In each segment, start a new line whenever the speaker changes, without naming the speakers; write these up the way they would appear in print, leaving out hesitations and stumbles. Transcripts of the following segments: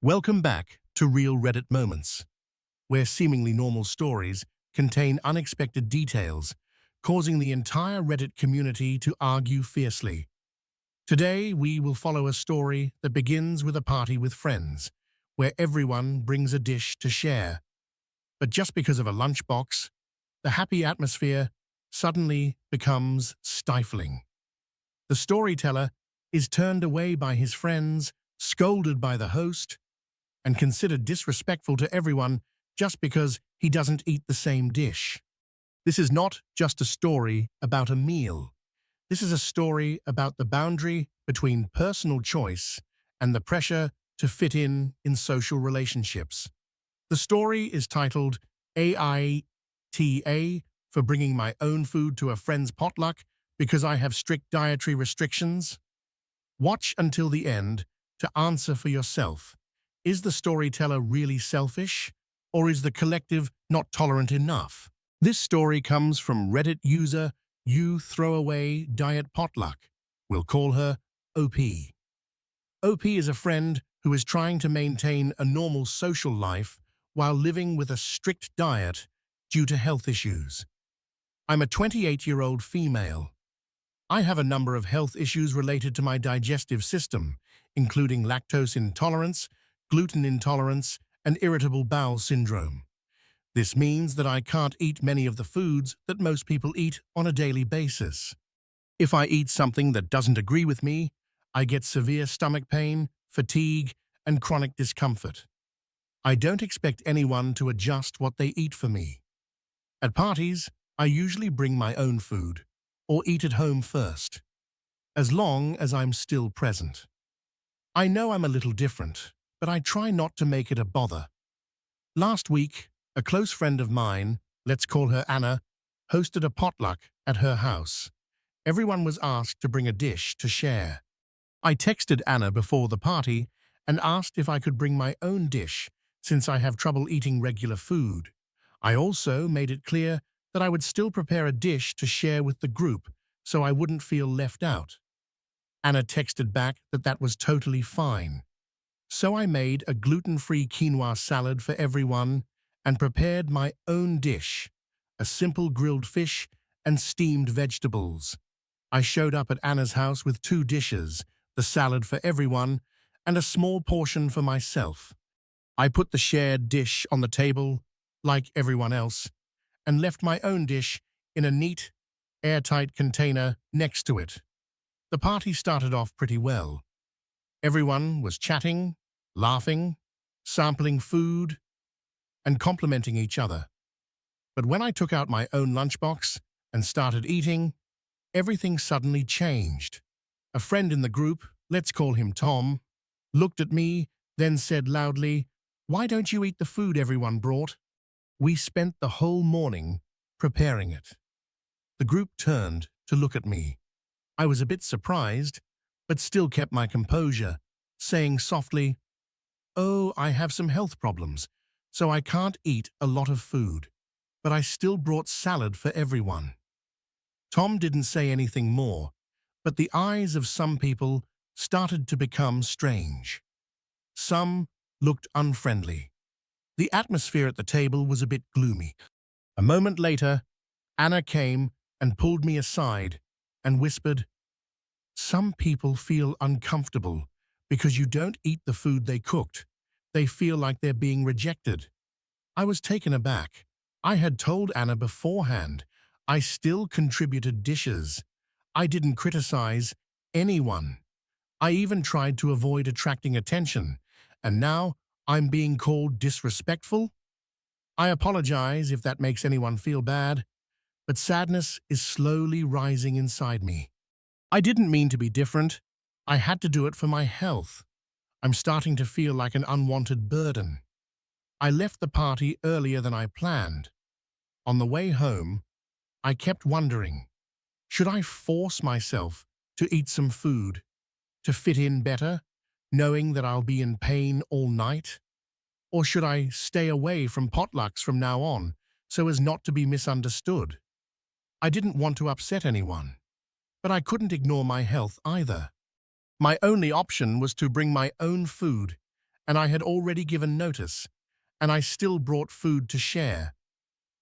Welcome back to Real Reddit Moments, where seemingly normal stories contain unexpected details, causing the entire Reddit community to argue fiercely. Today, we will follow a story that begins with a party with friends, where everyone brings a dish to share. But just because of a lunchbox, the happy atmosphere suddenly becomes stifling. The storyteller is turned away by his friends, scolded by the host, and considered disrespectful to everyone just because he doesn't eat the same dish. This is not just a story about a meal. This is a story about the boundary between personal choice and the pressure to fit in social relationships. The story is titled AITA for bringing my own food to a friend's potluck because I have strict dietary restrictions. Watch until the end to answer for yourself. Is the storyteller really selfish, or is the collective not tolerant enough? This story comes from Reddit user throwawaydietpotluck. We'll call her OP. OP is a friend who is trying to maintain a normal social life while living with a strict diet due to health issues. I'm a 28-year-old female. I have a number of health issues related to my digestive system, including lactose intolerance, gluten intolerance, and irritable bowel syndrome. This means that I can't eat many of the foods that most people eat on a daily basis. If I eat something that doesn't agree with me, I get severe stomach pain, fatigue, and chronic discomfort. I don't expect anyone to adjust what they eat for me. At parties, I usually bring my own food, or eat at home first, as long as I'm still present. I know I'm a little different, but I try not to make it a bother. Last week, a close friend of mine, let's call her Anna, hosted a potluck at her house. Everyone was asked to bring a dish to share. I texted Anna before the party and asked if I could bring my own dish since I have trouble eating regular food. I also made it clear that I would still prepare a dish to share with the group so I wouldn't feel left out. Anna texted back that that was totally fine. So I made a gluten-free quinoa salad for everyone and prepared my own dish, a simple grilled fish and steamed vegetables. I showed up at Anna's house with 2 dishes, the salad for everyone and a small portion for myself. I put the shared dish on the table, like everyone else, and left my own dish in a neat, airtight container next to it. The party started off pretty well. Everyone was chatting, laughing, sampling food, and complimenting each other. But when I took out my own lunchbox and started eating, everything suddenly changed. A friend in the group, let's call him Tom, looked at me, then said loudly, "Why don't you eat the food everyone brought?" We spent the whole morning preparing it. The group turned to look at me. I was a bit surprised, but still kept my composure, saying softly, "Oh, I have some health problems, so I can't eat a lot of food, but I still brought salad for everyone." Tom didn't say anything more, but the eyes of some people started to become strange. Some looked unfriendly. The atmosphere at the table was a bit gloomy. A moment later, Anna came and pulled me aside and whispered, "Some people feel uncomfortable because you don't eat the food they cooked. They feel like they're being rejected." I was taken aback. I had told Anna beforehand. I still contributed dishes. I didn't criticize anyone. I even tried to avoid attracting attention, and now I'm being called disrespectful? I apologize if that makes anyone feel bad, but sadness is slowly rising inside me. I didn't mean to be different. I had to do it for my health. I'm starting to feel like an unwanted burden. I left the party earlier than I planned. On the way home, I kept wondering, should I force myself to eat some food to fit in better, knowing that I'll be in pain all night? Or should I stay away from potlucks from now on so as not to be misunderstood? I didn't want to upset anyone, but I couldn't ignore my health either. My only option was to bring my own food and I had already given notice, and I still brought food to share.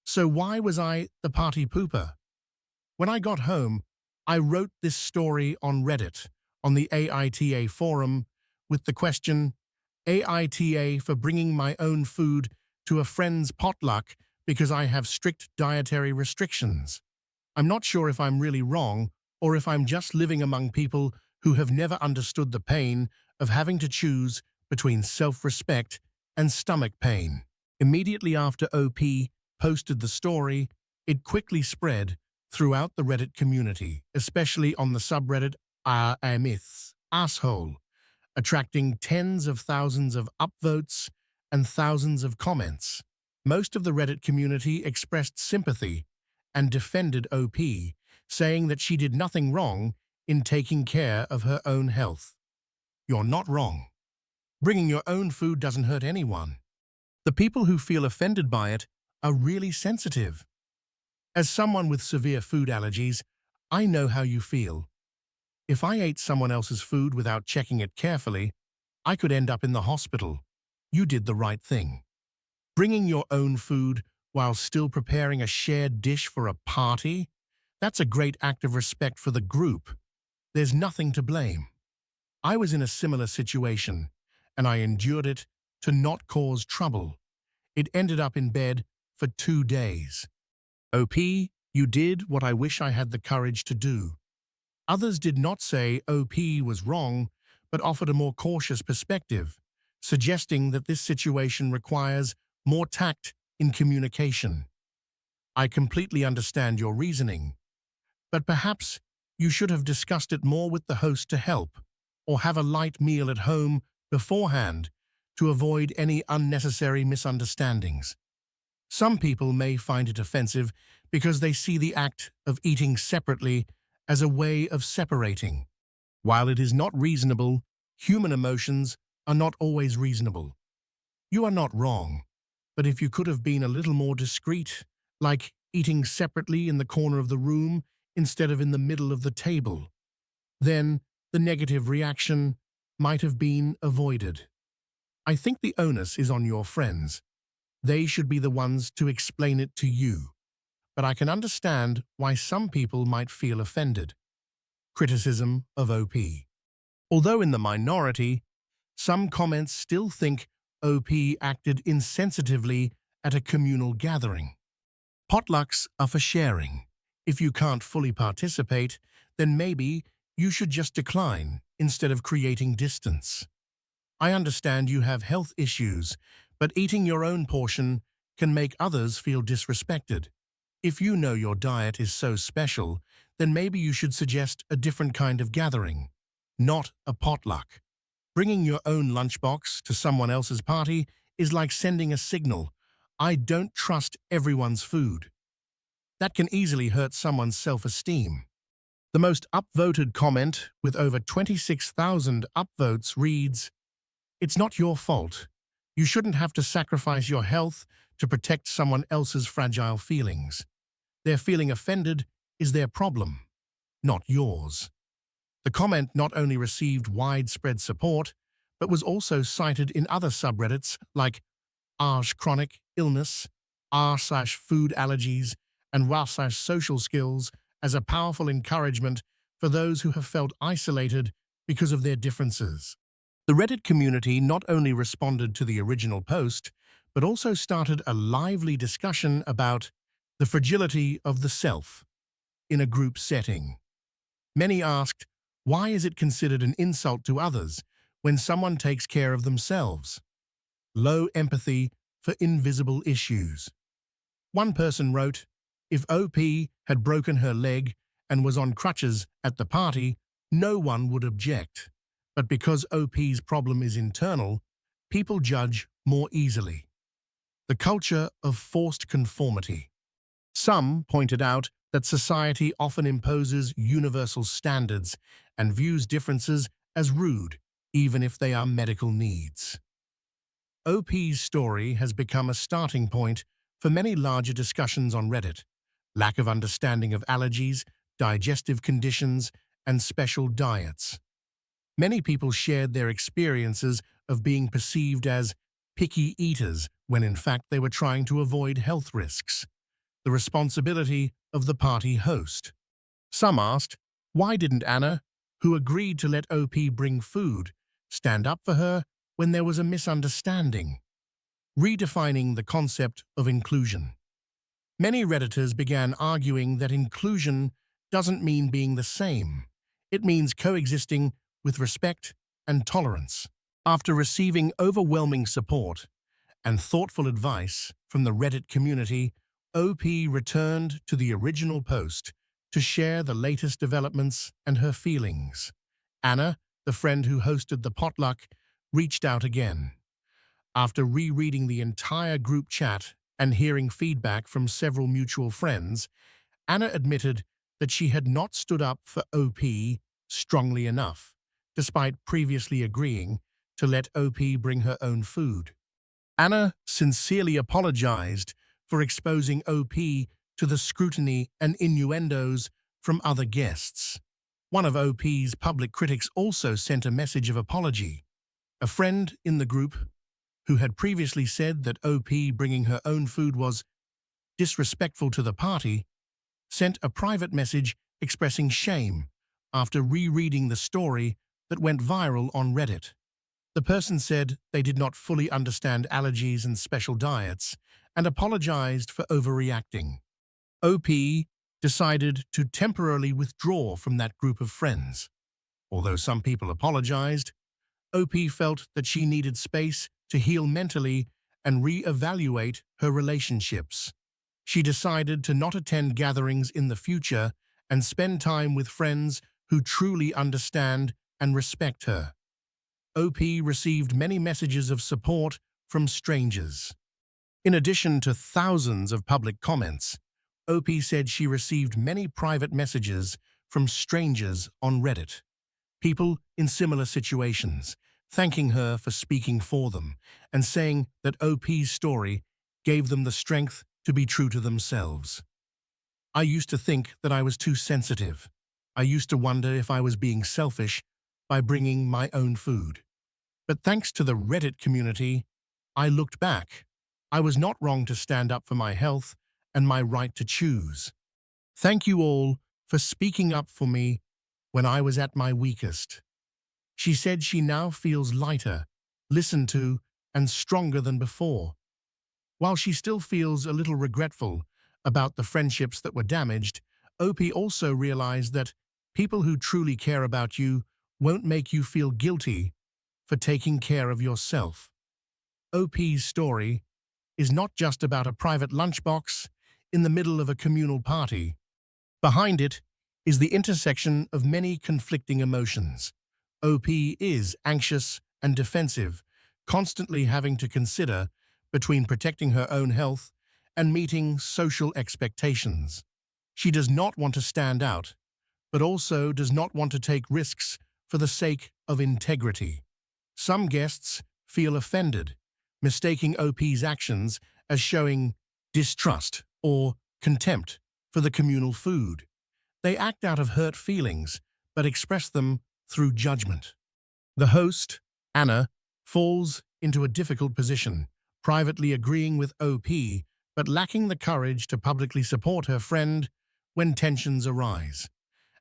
So why was I the party pooper? When I got home, I wrote this story on Reddit, on the AITA forum, with the question, AITA for bringing my own food to a friend's potluck because I have strict dietary restrictions. I'm not sure if I'm really wrong or if I'm just living among people who have never understood the pain of having to choose between self-respect and stomach pain. Immediately after OP posted the story, it quickly spread throughout the Reddit community, especially on the subreddit myths asshole, attracting tens of thousands of upvotes and thousands of comments. Most of the Reddit community expressed sympathy and defended OP, saying that she did nothing wrong in taking care of her own health. You're not wrong. Bringing your own food doesn't hurt anyone. The people who feel offended by it are really sensitive. As someone with severe food allergies, I know how you feel. If I ate someone else's food without checking it carefully, I could end up in the hospital. You did the right thing. Bringing your own food while still preparing a shared dish for a party? That's a great act of respect for the group. There's nothing to blame. I was in a similar situation, and I endured it to not cause trouble. It ended up in bed for 2 days. OP, you did what I wish I had the courage to do. Others did not say OP was wrong, but offered a more cautious perspective, suggesting that this situation requires more tact in communication. I completely understand your reasoning, but perhaps you should have discussed it more with the host to help, or have a light meal at home beforehand to avoid any unnecessary misunderstandings. Some people may find it offensive because they see the act of eating separately as a way of separating. While it is not reasonable, human emotions are not always reasonable. You are not wrong, but if you could have been a little more discreet, like eating separately in the corner of the room instead of in the middle of the table, then the negative reaction might have been avoided. I think the onus is on your friends. They should be the ones to explain it to you. But I can understand why some people might feel offended. Criticism of OP. Although in the minority, some comments still think OP acted insensitively at a communal gathering. Potlucks are for sharing. If you can't fully participate, then maybe you should just decline instead of creating distance. I understand you have health issues, but eating your own portion can make others feel disrespected. If you know your diet is so special, then maybe you should suggest a different kind of gathering, not a potluck. Bringing your own lunchbox to someone else's party is like sending a signal, I don't trust everyone's food. That can easily hurt someone's self-esteem. The most upvoted comment, with over 26,000 upvotes, reads, "It's not your fault. You shouldn't have to sacrifice your health to protect someone else's fragile feelings. Their feeling offended is their problem, not yours." The comment not only received widespread support, but was also cited in other subreddits like r/chronic illness, r/food allergies, and r/social skills as a powerful encouragement for those who have felt isolated because of their differences. The Reddit community not only responded to the original post, but also started a lively discussion about the fragility of the self in a group setting. Many asked, why is it considered an insult to others when someone takes care of themselves? Low empathy for invisible issues. One person wrote, if OP had broken her leg and was on crutches at the party, no one would object. But because OP's problem is internal, people judge more easily. The culture of forced conformity. Some pointed out that society often imposes universal standards and views differences as rude, even if they are medical needs. OP's story has become a starting point for many larger discussions on Reddit. Lack of understanding of allergies, digestive conditions, and special diets. Many people shared their experiences of being perceived as picky eaters when in fact they were trying to avoid health risks. The responsibility of the party host. Some asked, why didn't Anna, who agreed to let OP bring food, stand up for her when there was a misunderstanding? Redefining the concept of inclusion. Many Redditors began arguing that inclusion doesn't mean being the same. It means coexisting with respect and tolerance. After receiving overwhelming support and thoughtful advice from the Reddit community, OP returned to the original post to share the latest developments and her feelings. Anna, the friend who hosted the potluck, reached out again. After rereading the entire group chat and hearing feedback from several mutual friends, Anna admitted that she had not stood up for OP strongly enough, despite previously agreeing to let OP bring her own food. Anna sincerely apologized for exposing OP to the scrutiny and innuendos from other guests. One of OP's public critics also sent a message of apology. A friend in the group, who had previously said that OP bringing her own food was disrespectful to the party, sent a private message expressing shame after rereading the story that went viral on Reddit. The person said they did not fully understand allergies and special diets and apologized for overreacting. OP decided to temporarily withdraw from that group of friends. Although some people apologized, OP felt that she needed space to heal mentally and re-evaluate her relationships. She decided to not attend gatherings in the future and spend time with friends who truly understand and respect her. OP received many messages of support from strangers. In addition to thousands of public comments, OP said she received many private messages from strangers on Reddit, people in similar situations, thanking her for speaking for them and saying that OP's story gave them the strength to be true to themselves. I used to think that I was too sensitive. I used to wonder if I was being selfish by bringing my own food. But thanks to the Reddit community, I looked back. I was not wrong to stand up for my health and my right to choose. Thank you all for speaking up for me when I was at my weakest. She said she now feels lighter, listened to, and stronger than before. While she still feels a little regretful about the friendships that were damaged, OP also realized that people who truly care about you won't make you feel guilty for taking care of yourself. OP's story is not just about a private lunchbox in the middle of a communal party. Behind it is the intersection of many conflicting emotions. OP is anxious and defensive, constantly having to consider between protecting her own health and meeting social expectations. She does not want to stand out, but also does not want to take risks for the sake of integrity. Some guests feel offended, mistaking OP's actions as showing distrust or contempt for the communal food. They act out of hurt feelings, but express them through judgment. The host, Anna, falls into a difficult position, privately agreeing with OP, but lacking the courage to publicly support her friend when tensions arise.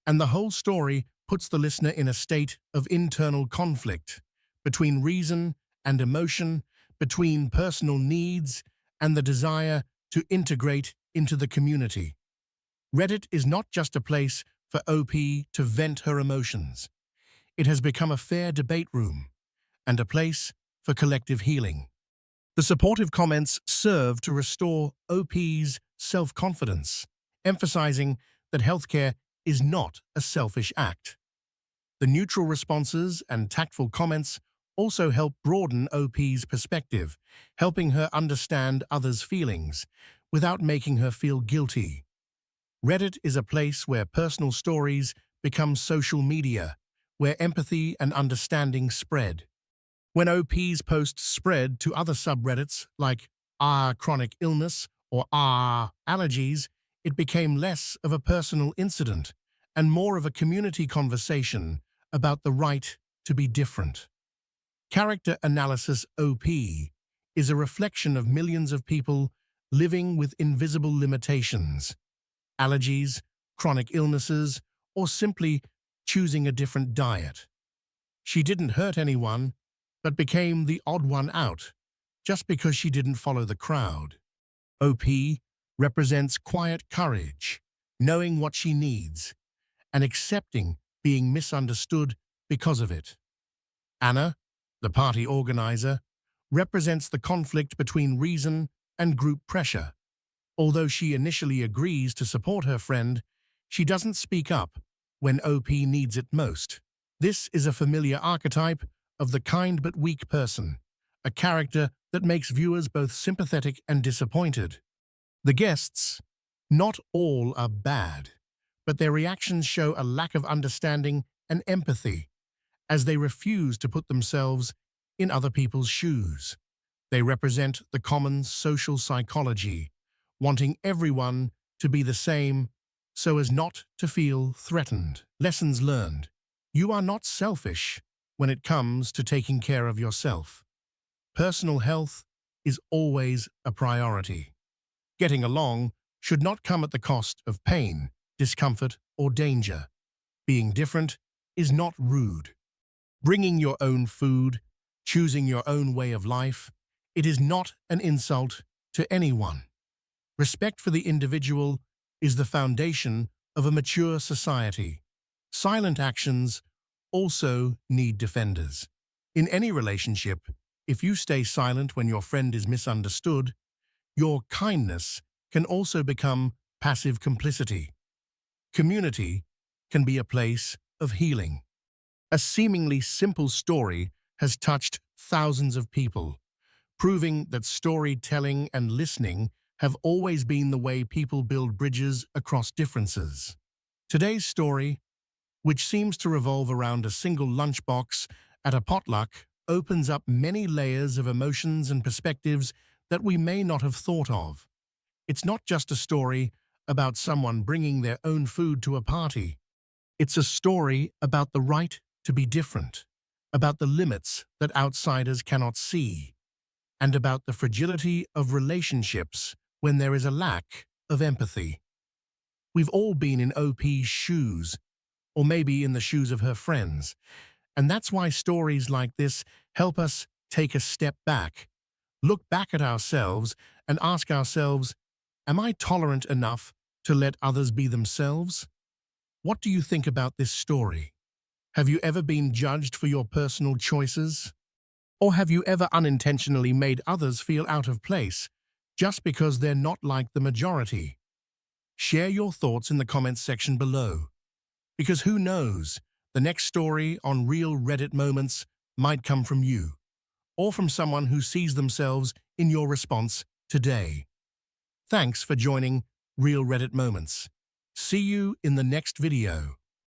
And the whole story puts the listener in a state of internal conflict between reason and emotion, between personal needs and the desire to integrate into the community. Reddit is not just a place for OP to vent her emotions. It has become a fair debate room and a place for collective healing. The supportive comments serve to restore OP's self-confidence, emphasizing that healthcare is not a selfish act. The neutral responses and tactful comments also help broaden OP's perspective, helping her understand others' feelings without making her feel guilty. Reddit is a place where personal stories become social media, where empathy and understanding spread. When OP's posts spread to other subreddits like chronic illness or allergies, it became less of a personal incident and more of a community conversation about the right to be different. Character analysis OP is a reflection of millions of people living with invisible limitations, allergies, chronic illnesses, or simply choosing a different diet. She didn't hurt anyone, but became the odd one out just because she didn't follow the crowd. OP represents quiet courage, knowing what she needs, and accepting being misunderstood because of it. Anna, the party organizer, represents the conflict between reason and group pressure. Although she initially agrees to support her friend, she doesn't speak up when OP needs it most. This is a familiar archetype of the kind but weak person, a character that makes viewers both sympathetic and disappointed. The guests, not all are bad, but their reactions show a lack of understanding and empathy as they refuse to put themselves in other people's shoes. They represent the common social psychology, wanting everyone to be the same so as not to feel threatened. Lessons learned. You are not selfish when it comes to taking care of yourself. Personal health is always a priority. Getting along should not come at the cost of pain, discomfort, or danger. Being different is not rude. Bringing your own food, choosing your own way of life, it is not an insult to anyone. Respect for the individual is the foundation of a mature society. Silent actions also need defenders. In any relationship, if you stay silent when your friend is misunderstood, your kindness can also become passive complicity. Community can be a place of healing. A seemingly simple story has touched thousands of people, proving that storytelling and listening have always been the way people build bridges across differences. Today's story, which seems to revolve around a single lunchbox at a potluck, opens up many layers of emotions and perspectives that we may not have thought of. It's not just a story about someone bringing their own food to a party. It's a story about the right to be different, about the limits that outsiders cannot see, and about the fragility of relationships when there is a lack of empathy. We've all been in OP's shoes, or maybe in the shoes of her friends, and that's why stories like this help us take a step back, look back at ourselves, and ask ourselves, am I tolerant enough to let others be themselves? What do you think about this story? Have you ever been judged for your personal choices? Or have you ever unintentionally made others feel out of place just because they're not like the majority? Share your thoughts in the comments section below, because who knows, the next story on Real Reddit Moments might come from you, or from someone who sees themselves in your response today. Thanks for joining Real Reddit Moments. See you in the next video.